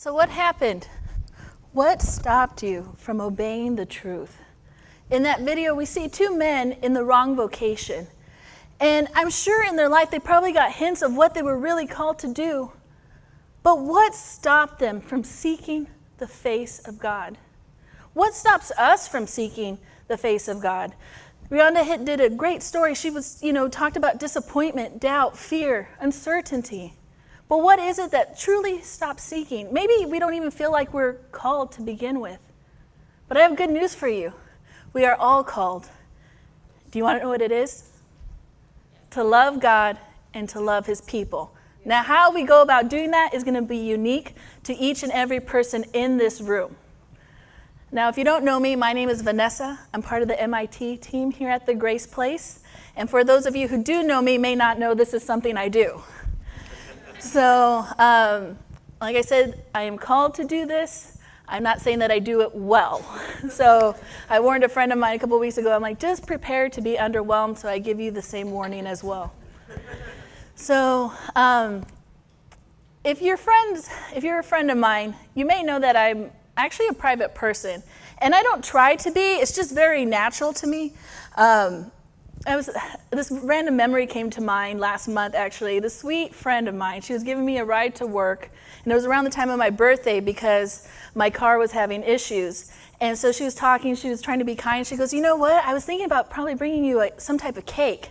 So what happened? What stopped you from obeying the truth? In that video, we see two men in the wrong vocation. And I'm sure in their life, they probably got hints of what they were really called to do. But what stopped them from seeking the face of God? What stops us from seeking the face of God? Rhonda did a great story. She was, talked about disappointment, doubt, fear, uncertainty. But what is it that truly stops seeking? Maybe we don't even feel like we're called to begin with. But I have good news for you. We are all called. Do you want to know what it is? To love God and to love his people. Now, how we go about doing that is going to be unique to each and every person in this room. Now, if you don't know me, my name is Vanessa. I'm part of the MIT team here at the Grace Place. And for those of you who do know me, may not know this is something I do. So, like I said, I am called to do this. I'm not saying that I do it well. So I warned a friend of mine a couple weeks ago, I'm like, just prepare to be underwhelmed, so I give you the same warning as well. So if you're a friend of mine, you may know that I'm actually a private person. And I don't try to be, it's just very natural to me. This random memory came to mind last month, actually. This sweet friend of mine, she was giving me a ride to work, and it was around the time of my birthday because my car was having issues. And so she was talking, she was trying to be kind. She goes, you know what? I was thinking about probably bringing you some type of cake.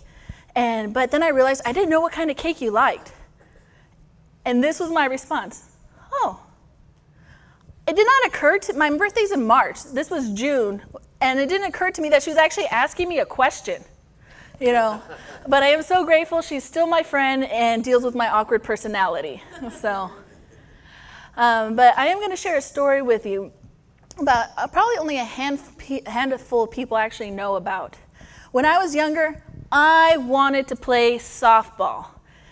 But then I realized I didn't know what kind of cake you liked. And this was my response. Oh. It did not occur to, my birthday's in March. This was June. And it didn't occur to me that she was actually asking me a question. But I am so grateful she's still my friend and deals with my awkward personality. So, but I am going to share a story with you about probably only a handful of people actually know about. When I was younger, I wanted to play softball.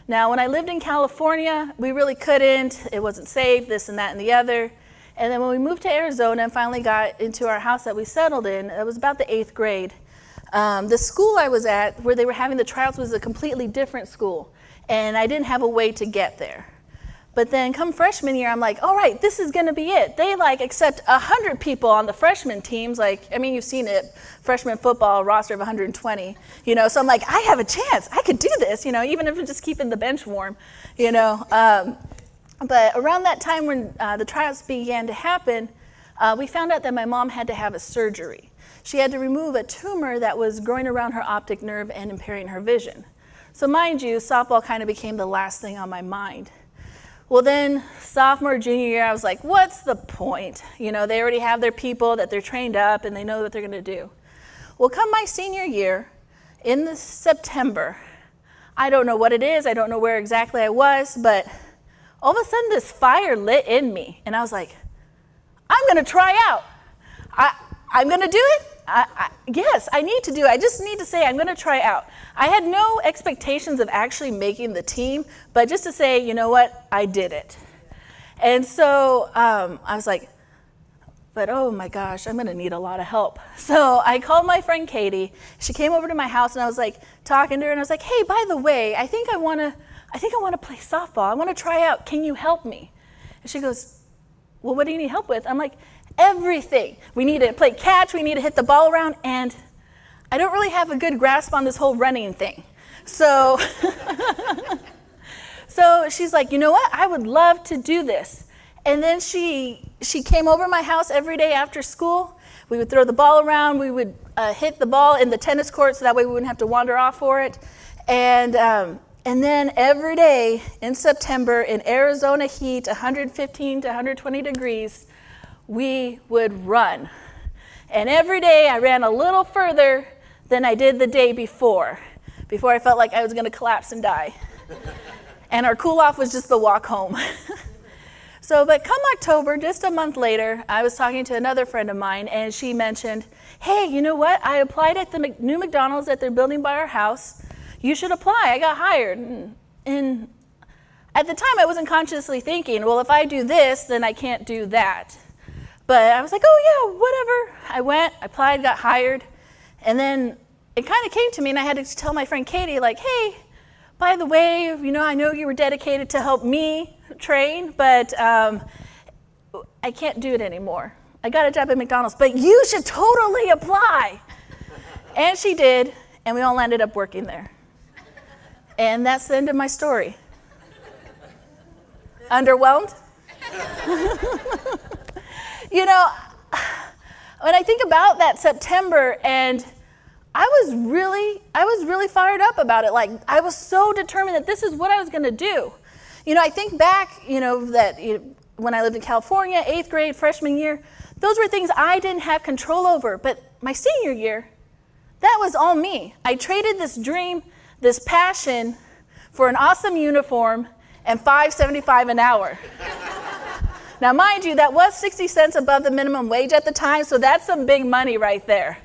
Now, when I lived in California, we really couldn't. It wasn't safe, this and that and the other. And then when we moved to Arizona and finally got into our house that we settled in, it was about the 8th grade. The school I was at, where they were having the tryouts, was a completely different school, and I didn't have a way to get there. But then come freshman year, I'm like, all right, this is going to be it. They accept 100 people on the freshman teams. You've seen it, freshman football roster of 120, so I'm like, I have a chance. I could do this, even if it's just keeping the bench warm, But around that time when the tryouts began to happen, we found out that my mom had to have a surgery. She had to remove a tumor that was growing around her optic nerve and impairing her vision. So mind you, softball kind of became the last thing on my mind. Well then, sophomore, junior year, I was like, what's the point? They already have their people that they're trained up and they know what they're going to do. Well, come my senior year, in September, I don't know what it is, I don't know where exactly I was, but all of a sudden this fire lit in me. And I was like, I'm going to try out. I'm going to do it. Yes, I need to do it. I just need to say I'm going to try out. I had no expectations of actually making the team, but just to say, you know what, I did it. And so I was like, but oh my gosh, I'm going to need a lot of help. So I called my friend Katie. She came over to my house, and I was talking to her, and I was like, hey, by the way, I think I want to play softball. I want to try out. Can you help me? And she goes, well, what do you need help with? I'm like, everything. We need to play catch, we need to hit the ball around, and I don't really have a good grasp on this whole running thing. So, so she's like, you know what? I would love to do this. And then she came over my house every day after school. We would throw the ball around. We would hit the ball in the tennis court so that way we wouldn't have to wander off for it. And then every day in September in Arizona heat, 115 to 120 degrees, we would run. And every day I ran a little further than I did the day before I felt like I was going to collapse and die. And our cool off was just the walk home. But come October, just a month later, I was talking to another friend of mine, and she mentioned, hey, you know what? I applied at the new McDonald's that they're building by our house. You should apply. I got hired. And at the time, I wasn't consciously thinking, well, if I do this, then I can't do that. But I was like, oh, yeah, whatever. I went, I applied, got hired. And then it kind of came to me, and I had to tell my friend Katie, hey, by the way, I know you were dedicated to help me train, but I can't do it anymore. I got a job at McDonald's, but you should totally apply. And she did, and we all ended up working there. And that's the end of my story. Underwhelmed? You know, when I think about that September, and I was really fired up about it. Like, I was so determined that this is what I was going to do. You know, I think back, when I lived in California, 8th grade, freshman year, those were things I didn't have control over. But my senior year, that was all me. I traded this dream, this passion, for an awesome uniform and $5.75 an hour. Now, mind you, that was 60 cents above the minimum wage at the time, so that's some big money right there.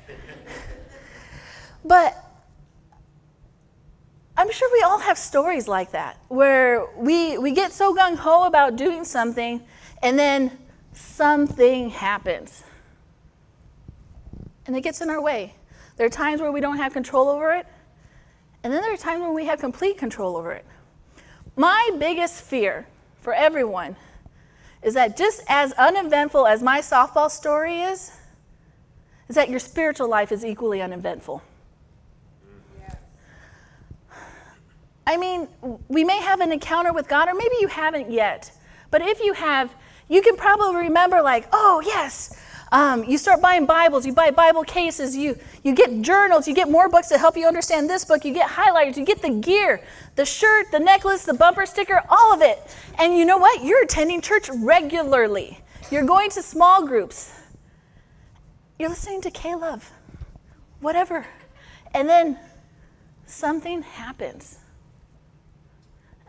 But I'm sure we all have stories like that, where we get so gung-ho about doing something, and then something happens. And it gets in our way. There are times where we don't have control over it, and then there are times when we have complete control over it. My biggest fear for everyone is that just as uneventful as my softball story is that your spiritual life is equally uneventful. Yes. I mean, we may have an encounter with God, or maybe you haven't yet. But if you have, you can probably remember like, oh, yes, you start buying Bibles, you buy Bible cases, you get journals, you get more books to help you understand this book, you get highlighters, you get the gear, the shirt, the necklace, the bumper sticker, all of it. And you know what? You're attending church regularly. You're going to small groups. You're listening to K-Love, whatever. And then something happens.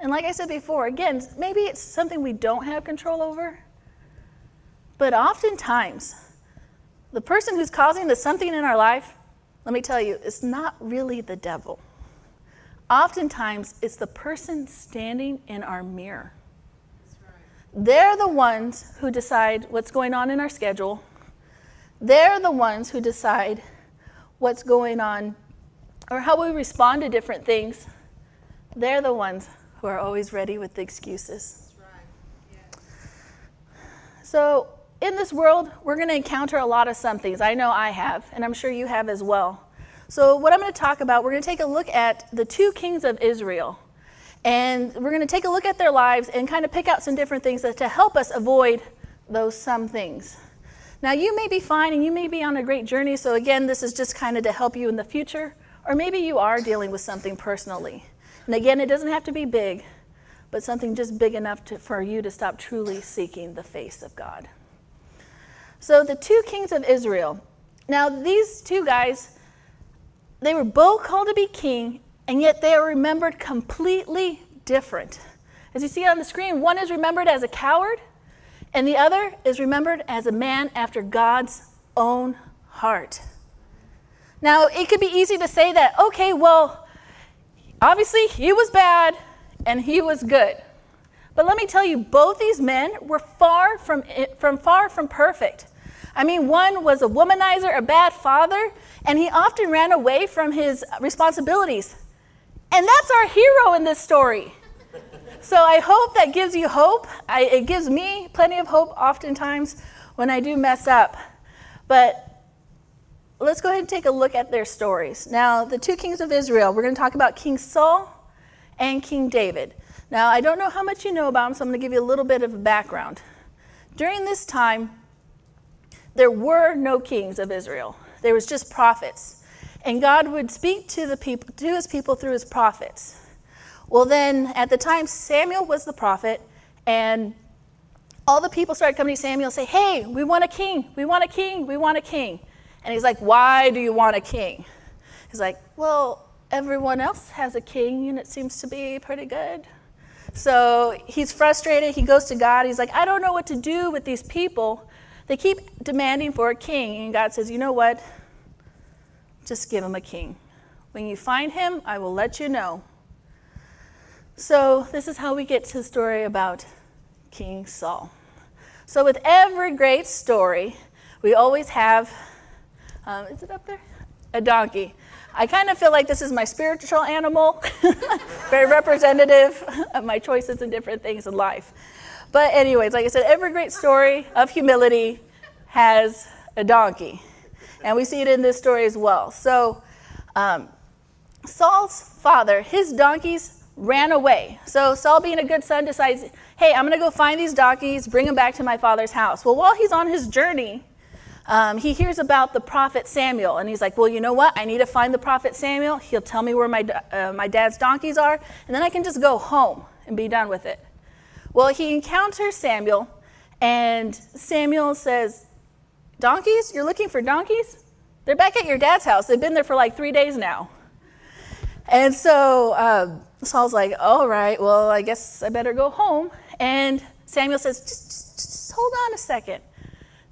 And like I said before, again, maybe it's something we don't have control over, but oftentimes, the person who's causing the something in our life, let me tell you, it's not really the devil. Oftentimes, it's the person standing in our mirror. That's right. They're the ones who decide what's going on in our schedule. They're the ones who decide what's going on or how we respond to different things. They're the ones who are always ready with the excuses. That's right. Yes. So, in this world, we're going to encounter a lot of somethings. I know I have, and I'm sure you have as well. So what I'm going to talk about, we're going to take a look at the two kings of Israel. And we're going to take a look at their lives and kind of pick out some different things to help us avoid those some things. Now, you may be fine and you may be on a great journey. So again, this is just kind of to help you in the future. Or maybe you are dealing with something personally. And again, it doesn't have to be big, but something just big enough for you to stop truly seeking the face of God. So the two kings of Israel. Now these two guys, they were both called to be king, and yet they are remembered completely different. As you see on the screen, one is remembered as a coward, and the other is remembered as a man after God's own heart. Now it could be easy to say that, okay, well, obviously he was bad and he was good. But let me tell you, both these men were far from perfect. I mean, one was a womanizer, a bad father, and he often ran away from his responsibilities. And that's our hero in this story. So I hope that gives you hope. It gives me plenty of hope oftentimes when I do mess up. But let's go ahead and take a look at their stories. Now, the two kings of Israel, we're going to talk about King Saul and King David. Now, I don't know how much you know about them, so I'm going to give you a little bit of a background. During this time, there were no kings of Israel. There was just prophets. And God would speak to his people through his prophets. Well, then, at the time, Samuel was the prophet, and all the people started coming to Samuel and say, hey, we want a king, we want a king, we want a king. And he's like, why do you want a king? He's like, well, everyone else has a king, and it seems to be pretty good. So he's frustrated. He goes to God. He's like, I don't know what to do with these people. They keep demanding for a king. And God says, you know what? Just give him a king. When you find him, I will let you know. So this is how we get to the story about King Saul. So with every great story, we always have, is it up there? A donkey. I kind of feel like this is my spiritual animal, very representative of my choices and different things in life. But anyways, like I said, every great story of humility has a donkey. And we see it in this story as well. So Saul's father, his donkeys ran away. So Saul, being a good son, decides, hey, I'm going to go find these donkeys, bring them back to my father's house. Well, while he's on his journey, he hears about the prophet Samuel. And he's like, well, you know what? I need to find the prophet Samuel. He'll tell me where my dad's donkeys are. And then I can just go home and be done with it. Well, he encounters Samuel. And Samuel says, donkeys? You're looking for donkeys? They're back at your dad's house. They've been there for like 3 days now. And so Saul's like, all right, well, I guess I better go home. And Samuel says, just hold on a second.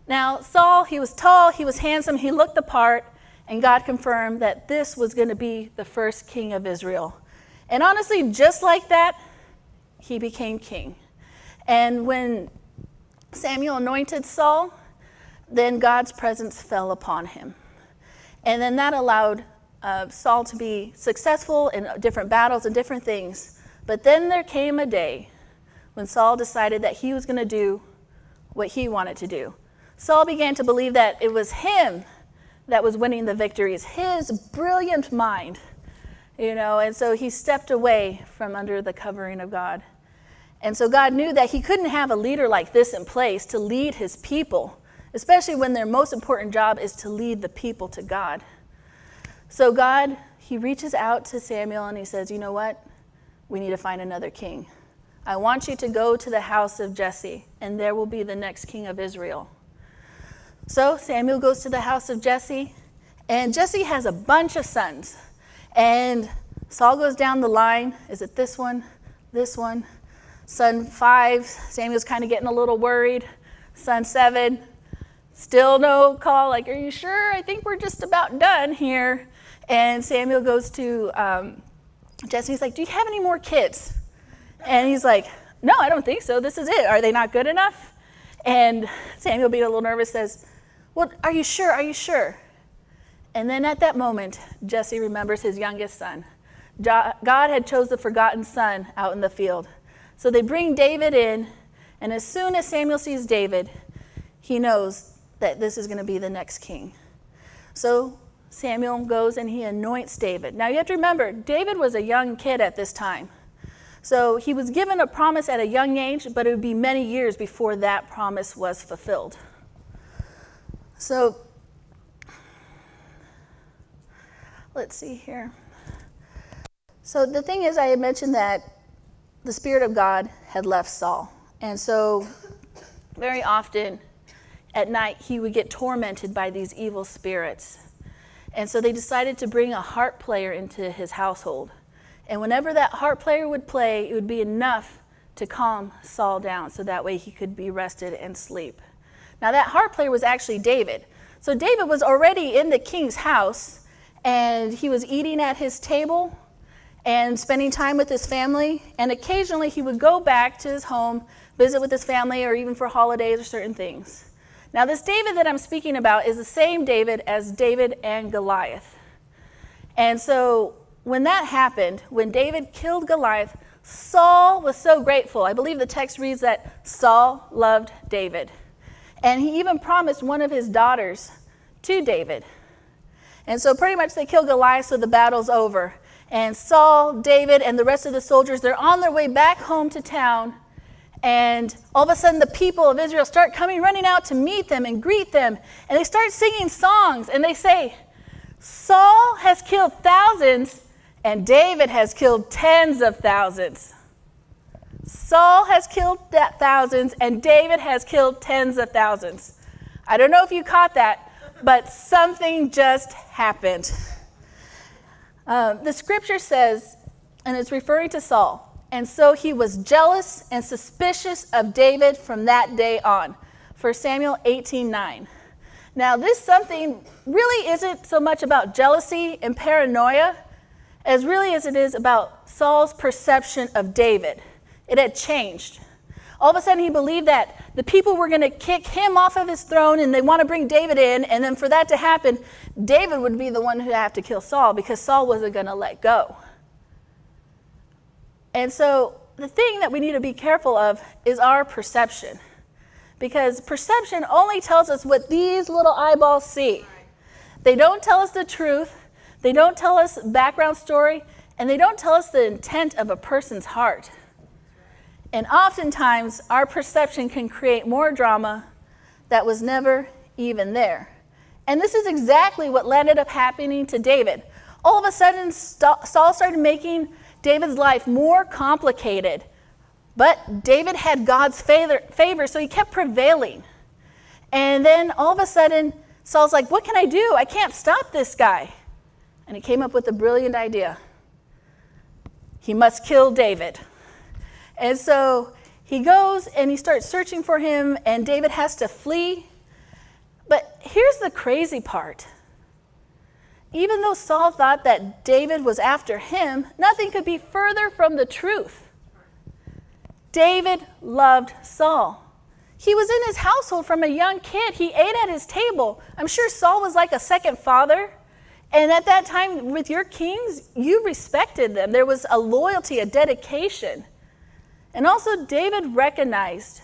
Now, Saul, he was tall, he was handsome, he looked the part, and God confirmed that this was going to be the first king of Israel. And honestly, just like that, he became king. And when Samuel anointed Saul, then God's presence fell upon him. And then that allowed Saul to be successful in different battles and different things. But then there came a day when Saul decided that he was going to do what he wanted to do. Saul began to believe that it was him that was winning the victories, his brilliant mind, and so he stepped away from under the covering of God. And so God knew that he couldn't have a leader like this in place to lead his people, especially when their most important job is to lead the people to God. So God, he reaches out to Samuel and he says, you know what? We need to find another king. I want you to go to the house of Jesse, and there will be the next king of Israel. So Samuel goes to the house of Jesse, and Jesse has a bunch of sons. And Saul goes down the line. Is it this one? This one? Son 5, Samuel's kind of getting a little worried. Son 7, still no call. Like, are you sure? I think we're just about done here. And Samuel goes to Jesse. He's like, do you have any more kids? And he's like, no, I don't think so. This is it. Are they not good enough? And Samuel, being a little nervous, says, well, are you sure? Are you sure? And then at that moment, Jesse remembers his youngest son. God had chose the forgotten son out in the field. So they bring David in, and as soon as Samuel sees David, he knows that this is going to be the next king. So Samuel goes and he anoints David. Now you have to remember, David was a young kid at this time. So he was given a promise at a young age, but it would be many years before that promise was fulfilled. So let's see here. So the thing is, I had mentioned that the Spirit of God had left Saul. And so very often at night, he would get tormented by these evil spirits. And so they decided to bring a harp player into his household. And whenever that harp player would play, it would be enough to calm Saul down, so that way he could be rested and sleep. Now that harp player was actually David. So David was already in the king's house, and he was eating at his table and spending time with his family. And occasionally he would go back to his home, visit with his family, or even for holidays or certain things. Now this David that I'm speaking about is the same David as David and Goliath. And so when that happened, when David killed Goliath, Saul was so grateful. I believe the text reads that Saul loved David. And he even promised one of his daughters to David. And so pretty much they kill Goliath, so the battle's over. And Saul, David, and the rest of the soldiers, they're on their way back home to town. And all of a sudden the people of Israel start running out to meet them and greet them. And they start singing songs, and they say, Saul has killed thousands, and David has killed tens of thousands. Saul has killed thousands, and David has killed tens of thousands. I don't know if you caught that, but something just happened. The scripture says, and it's referring to Saul, and so he was jealous and suspicious of David from that day on. 1 Samuel 18:9. Now this something really isn't so much about jealousy and paranoia as really as it is about Saul's perception of David. It had changed. All of a sudden he believed that the people were going to kick him off of his throne and they want to bring David in, and then for that to happen, David would be the one who would have to kill Saul because Saul wasn't going to let go. And so the thing that we need to be careful of is our perception. Because perception only tells us what these little eyeballs see. They don't tell us the truth. They don't tell us background story. And they don't tell us the intent of a person's heart. And oftentimes, our perception can create more drama that was never even there. And this is exactly what landed up happening to David. All of a sudden, Saul started making David's life more complicated. But David had God's favor, so he kept prevailing. And then all of a sudden, Saul's like, what can I do? I can't stop this guy. And he came up with a brilliant idea. He must kill David. And so he goes and he starts searching for him, and David has to flee. But here's the crazy part. Even though Saul thought that David was after him, nothing could be further from the truth. David loved Saul. He was in his household from a young kid. He ate at his table. I'm sure Saul was like a second father. And at that time, with your kings, you respected them. There was a loyalty, a dedication. And also, David recognized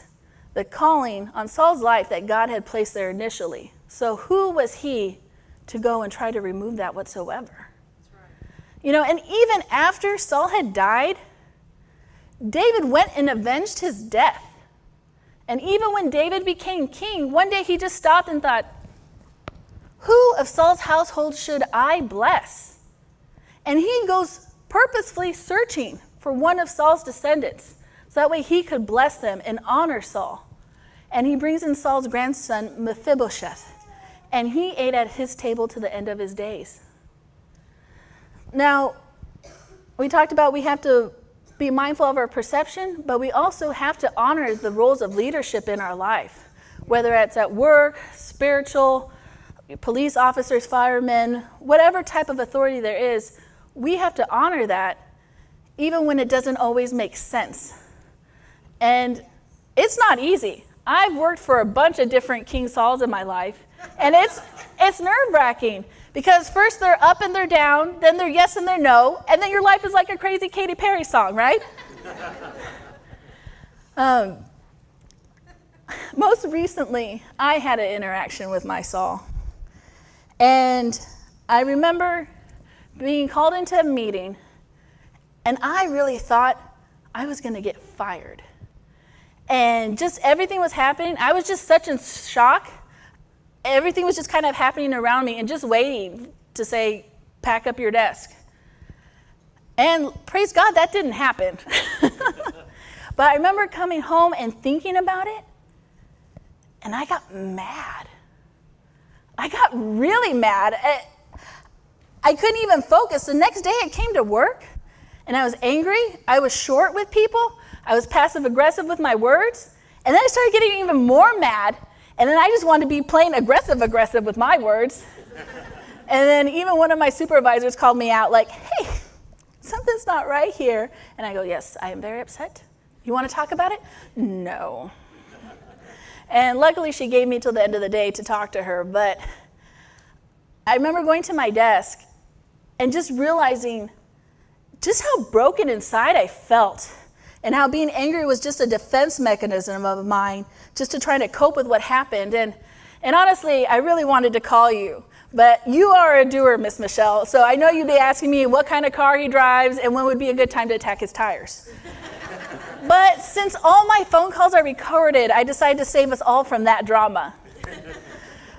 the calling on Saul's life that God had placed there initially. So who was he to go and try to remove that whatsoever? That's right. And even after Saul had died, David went and avenged his death. And even when David became king, one day he just stopped and thought, who of Saul's household should I bless? And he goes purposefully searching for one of Saul's descendants, so that way he could bless them and honor Saul. And he brings in Saul's grandson, Mephibosheth, and he ate at his table to the end of his days. Now, we talked about we have to be mindful of our perception, but we also have to honor the roles of leadership in our life, whether it's at work, spiritual, police officers, firemen, whatever type of authority there is, we have to honor that even when it doesn't always make sense. And it's not easy. I've worked for a bunch of different King Sauls in my life, and it's nerve-wracking because first they're up and they're down, then they're yes and they're no, and then your life is like a crazy Katy Perry song, right? Most recently, I had an interaction with my Saul. And I remember being called into a meeting, and I really thought I was going to get fired. And just everything was happening. I was just such in shock. Everything was just kind of happening around me and just waiting to say, pack up your desk. And praise God, that didn't happen. But I remember coming home and thinking about it, and I got mad. I got really mad. I couldn't even focus. The next day I came to work and I was angry. I was short with people. I was passive aggressive with my words. And then I started getting even more mad. And then I just wanted to be plain aggressive with my words. And then even one of my supervisors called me out like, hey, something's not right here. And I go, yes, I am very upset. You want to talk about it? No. And luckily, she gave me till the end of the day to talk to her. But I remember going to my desk and just realizing just how broken inside I felt and how being angry was just a defense mechanism of mine just to try to cope with what happened. And honestly, I really wanted to call you. But you are a doer, Miss Michelle. So I know you'd be asking me what kind of car he drives and when would be a good time to attack his tires. But since all my phone calls are recorded, I decided to save us all from that drama.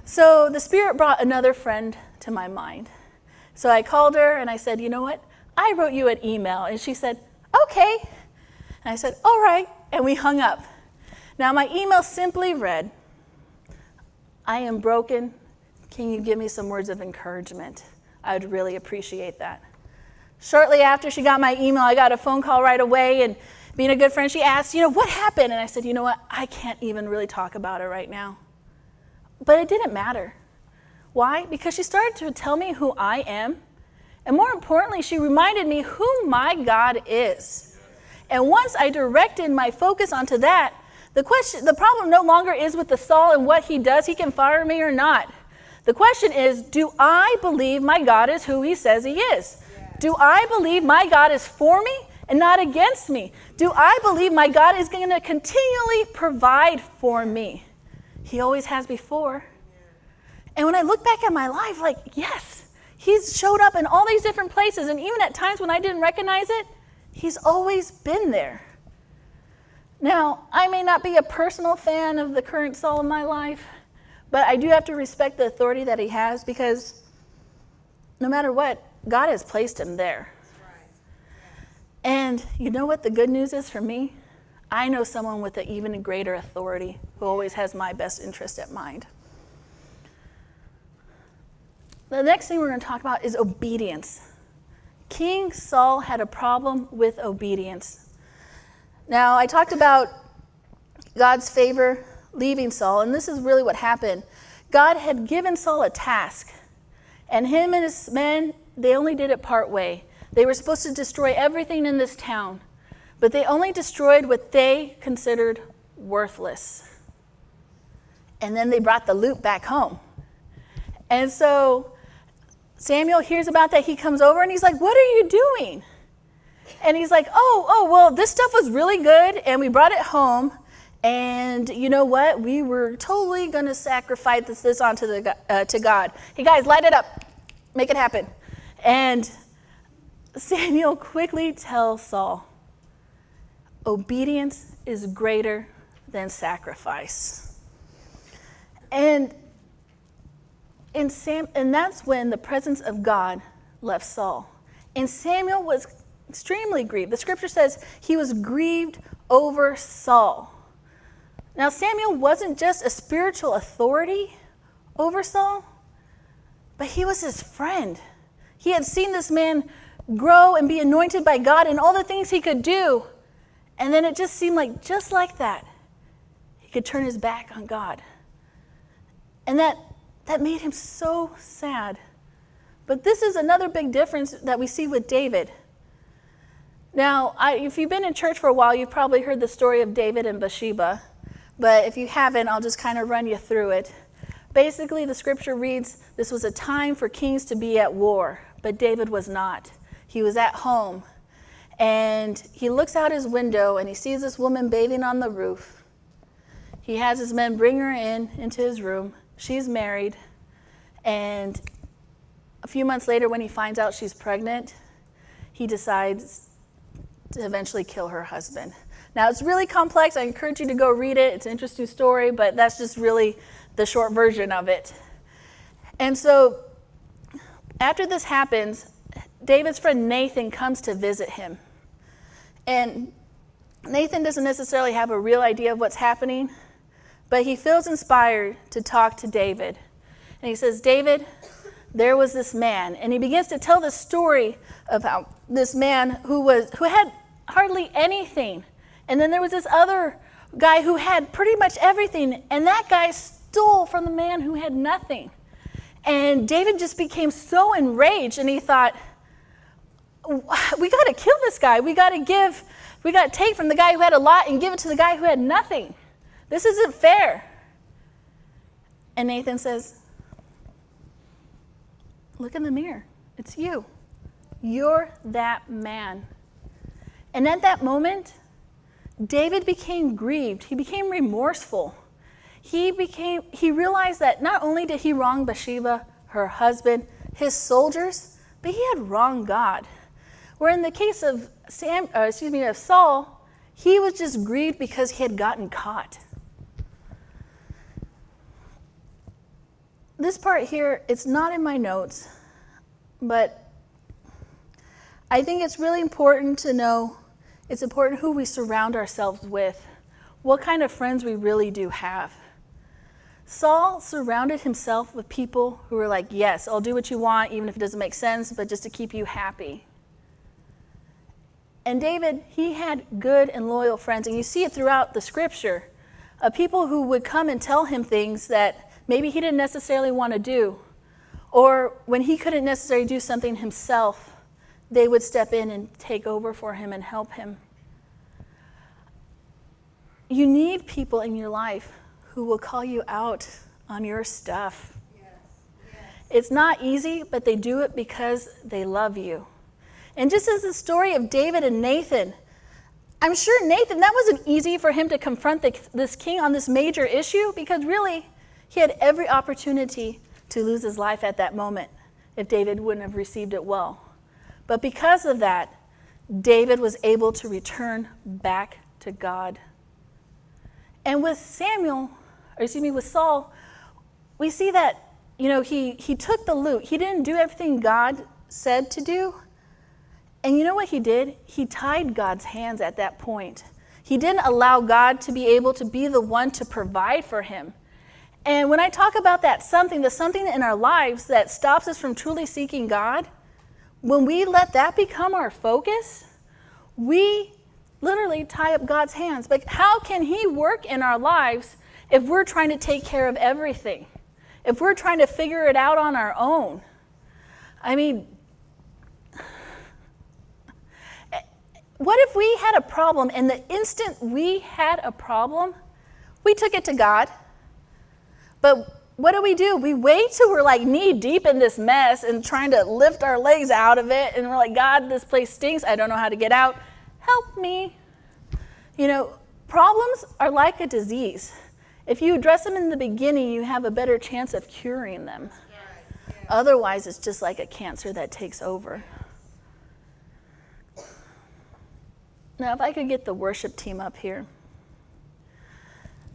So the Spirit brought another friend to my mind. So I called her and I said, you know what? I wrote you an email. And she said, okay. And I said, all right. And we hung up. Now my email simply read, I am broken. Can you give me some words of encouragement? I would really appreciate that. Shortly after she got my email, I got a phone call right away, and being a good friend, she asked, what happened? And I said, you know what? I can't even really talk about it right now. But it didn't matter. Why? Because she started to tell me who I am. And more importantly, she reminded me who my God is. And once I directed my focus onto that, the problem no longer is with the Saul and what he does. He can fire me or not. The question is, do I believe my God is who he says he is? Do I believe my God is for me and not against me? Do I believe my God is going to continually provide for me? He always has before. And when I look back at my life, like, yes, he's showed up in all these different places. And even at times when I didn't recognize it, he's always been there. Now, I may not be a personal fan of the current Saul in my life, but I do have to respect the authority that he has, because no matter what, God has placed him there. And you know what the good news is for me? I know someone with an even greater authority who always has my best interest at mind. The next thing we're going to talk about is obedience. King Saul had a problem with obedience. Now, I talked about God's favor leaving Saul, and this is really what happened. God had given Saul a task, and him and his men, they only did it part way. They were supposed to destroy everything in this town, but they only destroyed what they considered worthless. And then they brought the loot back home. And so Samuel hears about that. He comes over and he's like, "What are you doing?" And he's like, well, this stuff was really good, and we brought it home. And you know what? We were totally going to sacrifice this onto to God. Hey, guys, light it up. Make it happen. And Samuel quickly tells Saul, obedience is greater than sacrifice. And that's when the presence of God left Saul. And Samuel was extremely grieved. The scripture says he was grieved over Saul. Now, Samuel wasn't just a spiritual authority over Saul, but he was his friend. He had seen this man grow and be anointed by God and all the things he could do. And then it just seemed like, just like that, he could turn his back on God. And that made him so sad. But this is another big difference that we see with David. Now, if you've been in church for a while, you've probably heard the story of David and Bathsheba. But if you haven't, I'll just kind of run you through it. Basically, the scripture reads, this was a time for kings to be at war, but David was not. He was at home, and he looks out his window, and he sees this woman bathing on the roof. He has his men bring her into his room. She's married, and a few months later, when he finds out she's pregnant, he decides to eventually kill her husband. Now, it's really complex. I encourage you to go read it. It's an interesting story, but that's just really the short version of it. And so after this happens, David's friend Nathan comes to visit him. And Nathan doesn't necessarily have a real idea of what's happening, but he feels inspired to talk to David. And he says, "David, there was this man." And he begins to tell the story about this man who had hardly anything. And then there was this other guy who had pretty much everything, and that guy stole from the man who had nothing. And David just became so enraged, and he thought, we got to kill this guy. We got to take from the guy who had a lot and give it to the guy who had nothing. This isn't fair. And Nathan says, look in the mirror. It's you. You're that man. And at that moment, David became grieved. He became remorseful. He realized that not only did he wrong Bathsheba, her husband, his soldiers, but he had wronged God. Where in the case of Saul, he was just grieved because he had gotten caught. This part here, it's not in my notes, but I think it's really important to know. It's important who we surround ourselves with, what kind of friends we really do have. Saul surrounded himself with people who were like, yes, I'll do what you want, even if it doesn't make sense, but just to keep you happy. And David, he had good and loyal friends, and you see it throughout the scripture, of people who would come and tell him things that maybe he didn't necessarily want to do, or when he couldn't necessarily do something himself, they would step in and take over for him and help him. You need people in your life who will call you out on your stuff. Yes. Yes. It's not easy, but they do it because they love you. And just as the story of David and Nathan, I'm sure Nathan, that wasn't easy for him to confront this king on this major issue, because really, he had every opportunity to lose his life at that moment if David wouldn't have received it well. But because of that, David was able to return back to God. And with with Saul, we see that, he took the loot. He didn't do everything God said to do. And you know what he did? He tied God's hands at that point. He didn't allow God to be able to be the one to provide for him. And when I talk about the something in our lives that stops us from truly seeking God, when we let that become our focus, we literally tie up God's hands. But how can he work in our lives if we're trying to take care of everything? If we're trying to figure it out on our own? I mean, what if we had a problem, and the instant we had a problem, we took it to God? But what do? We wait till we're like knee deep in this mess and trying to lift our legs out of it, and we're like, God, this place stinks. I don't know how to get out. Help me. Problems are like a disease. If you address them in the beginning, you have a better chance of curing them. Yes. Otherwise, it's just like a cancer that takes over. Now, if I could get the worship team up here.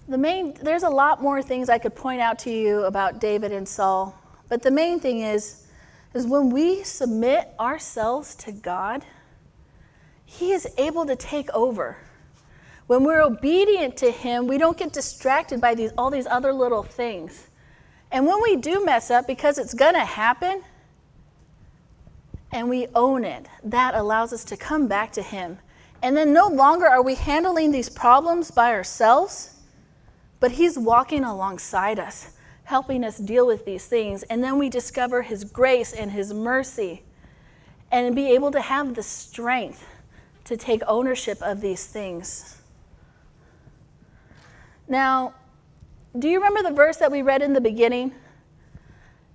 There's a lot more things I could point out to you about David and Saul, but the main thing is when we submit ourselves to God, he is able to take over. When we're obedient to him, we don't get distracted by all these other little things. And when we do mess up, because it's going to happen, and we own it, that allows us to come back to him. And then no longer are we handling these problems by ourselves, but he's walking alongside us, helping us deal with these things. And then we discover his grace and his mercy and be able to have the strength to take ownership of these things. Now, do you remember the verse that we read in the beginning?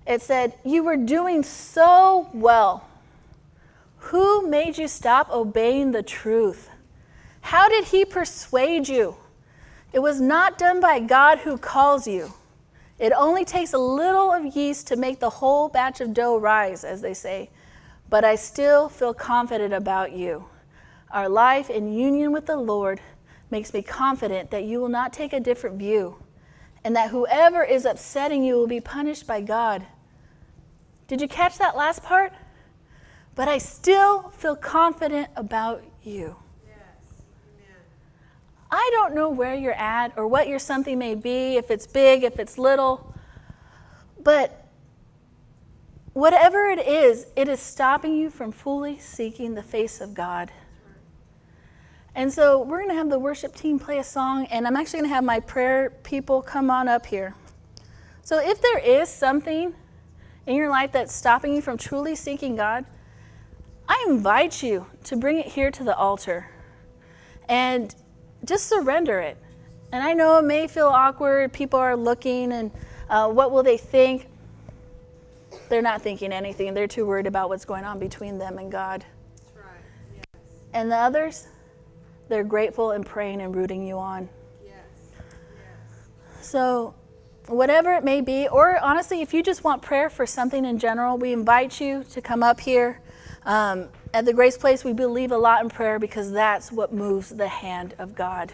It said, "You were doing so well. Who made you stop obeying the truth? How did he persuade you? It was not done by God who calls you. It only takes a little of yeast to make the whole batch of dough rise," as they say. "But I still feel confident about you. Our life in union with the Lord makes me confident that you will not take a different view, and that whoever is upsetting you will be punished by God." Did you catch that last part? But I still feel confident about you. I don't know where you're at or what your something may be, if it's big, if it's little, but whatever it is stopping you from fully seeking the face of God. And so we're going to have the worship team play a song, and I'm actually going to have my prayer people come on up here. So if there is something in your life that's stopping you from truly seeking God, I invite you to bring it here to the altar and just surrender it. And I know it may feel awkward. People are looking, and what will they think? They're not thinking anything. They're too worried about what's going on between them and God. That's right. Yes. And the others, they're grateful and praying and rooting you on. Yes. Yes. So whatever it may be, or honestly, if you just want prayer for something in general, we invite you to come up here. At the Grace Place, we believe a lot in prayer because that's what moves the hand of God.